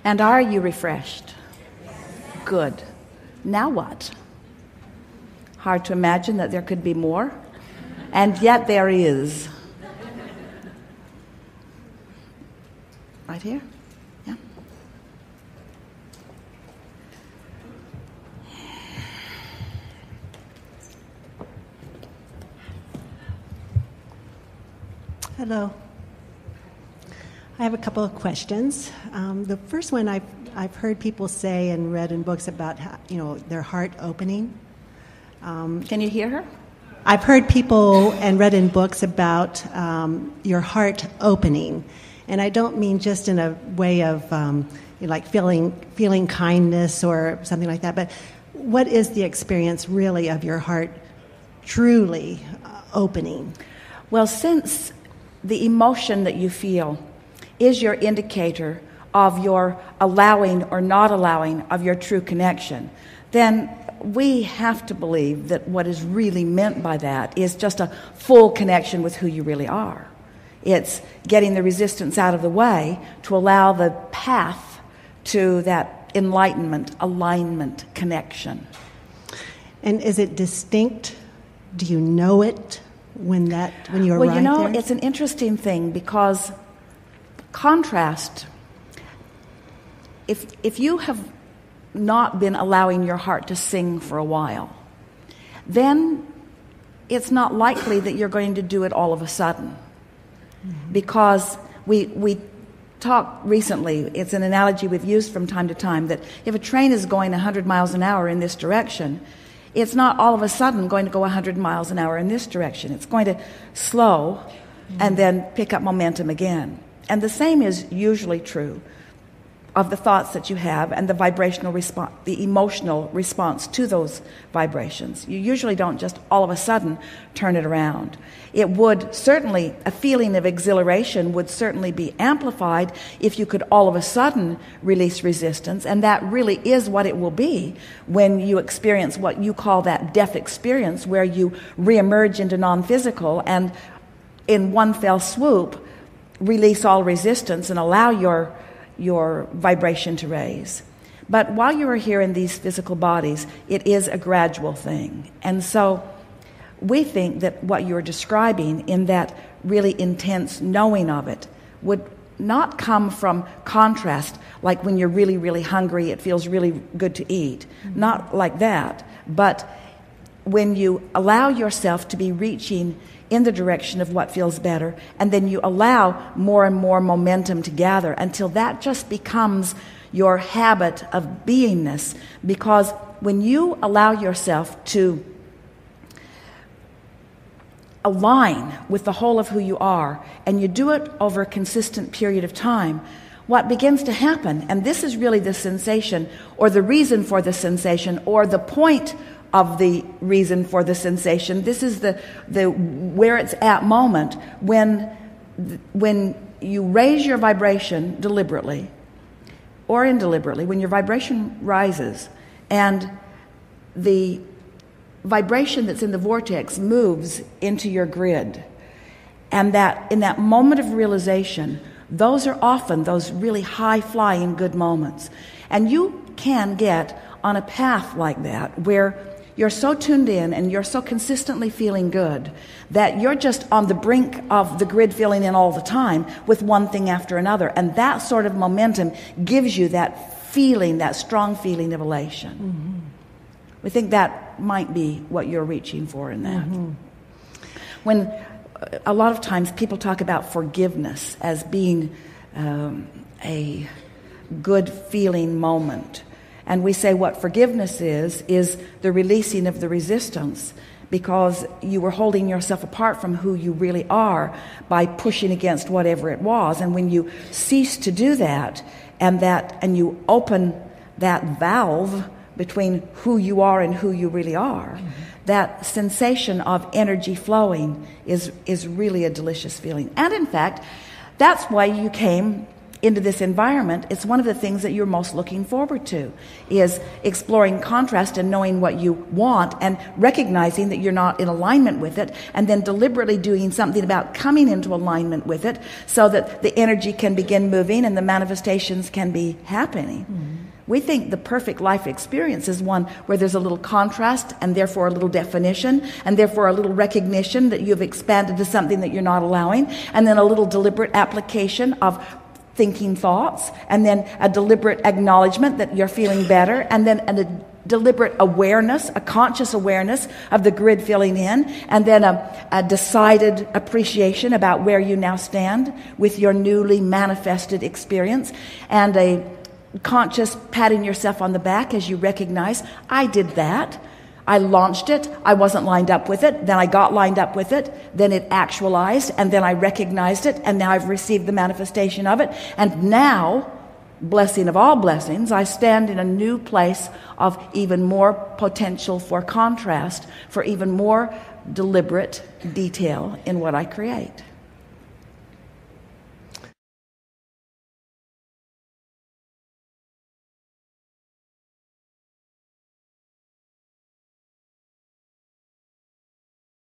And are you refreshed? Good. Now what? Hard to imagine that there could be more, and yet there is. Right here? Yeah. Hello. I have a couple of questions. The first one, I've heard people say and read in books about how, their heart opening. Can you hear her? I've heard people and read in books about your heart opening, and I don't mean just in a way of like feeling kindness or something like that. But what is the experience really of your heart truly opening? Well, since the emotion that you feel is your indicator of your allowing or not allowing of your true connection, then we have to believe that what is really meant by that is just a full connection with who you really are. It's getting the resistance out of the way to allow the path to that enlightenment, alignment, connection. And is it distinct? Do you know it when you arrive there? Well, it's an interesting thing because contrast, if you have not been allowing your heart to sing for a while, then it's not likely that you're going to do it all of a sudden. Mm-hmm. Because we talked recently, it's an analogy we've used from time to time, that if a train is going 100 miles an hour in this direction, it's not all of a sudden going to go 100 miles an hour in this direction. It's going to slow and then pick up momentum again. And the same is usually true of the thoughts that you have and the vibrational response, the emotional response to those vibrations. You usually don't just all of a sudden turn it around. It would certainly, a feeling of exhilaration would certainly be amplified if you could all of a sudden release resistance, and that really is what it will be when you experience what you call that death experience, where you reemerge into non-physical and in one fell swoop release all resistance and allow your vibration to raise. But while you are here in these physical bodies, it is a gradual thing. And so we think that what you're describing in that really intense knowing of it would not come from contrast, like when you're really, really hungry, it feels really good to eat. Mm-hmm. Not like that. But when you allow yourself to be reaching in the direction of what feels better, and then you allow more and more momentum to gather until that just becomes your habit of beingness. Because when you allow yourself to align with the whole of who you are, and you do it over a consistent period of time, what begins to happen, and this is really the sensation, or the reason for the sensation, or the point of the reason for the sensation. This is the where it's at moment when you raise your vibration deliberately or indeliberately, when your vibration rises and the vibration that's in the vortex moves into your grid, and that in that moment of realization, those are often those really high-flying good moments. And you can get on a path like that where you're so tuned in and you're so consistently feeling good that you're just on the brink of the grid filling in all the time with one thing after another. And that sort of momentum gives you that feeling, that strong feeling of elation. Mm-hmm. We think that might be what you're reaching for in that. Mm-hmm. When a lot of times people talk about forgiveness as being a good feeling moment. And we say what forgiveness is the releasing of the resistance, because you were holding yourself apart from who you really are by pushing against whatever it was. And when you cease to do that, and you open that valve between who you are and who you really are, mm-hmm. that sensation of energy flowing is really a delicious feeling. And in fact, that's why you came into this environment, it's one of the things that you're most looking forward to, is exploring contrast and knowing what you want and recognizing that you're not in alignment with it, and then deliberately doing something about coming into alignment with it so that the energy can begin moving and the manifestations can be happening. We think the perfect life experience is one where there's a little contrast and therefore a little definition and therefore a little recognition that you've expanded to something that you're not allowing, and then a little deliberate application of thinking thoughts, and then a deliberate acknowledgement that you're feeling better, and then a deliberate awareness, a conscious awareness of the grid filling in, and then a decided appreciation about where you now stand with your newly manifested experience, and a conscious patting yourself on the back as you recognize, I did that. I launched it. I wasn't lined up with it. Then I got lined up with it. Then it actualized, and then I recognized it, and now I've received the manifestation of it. And now, blessing of all blessings, I stand in a new place of even more potential for contrast, for even more deliberate detail in what I create.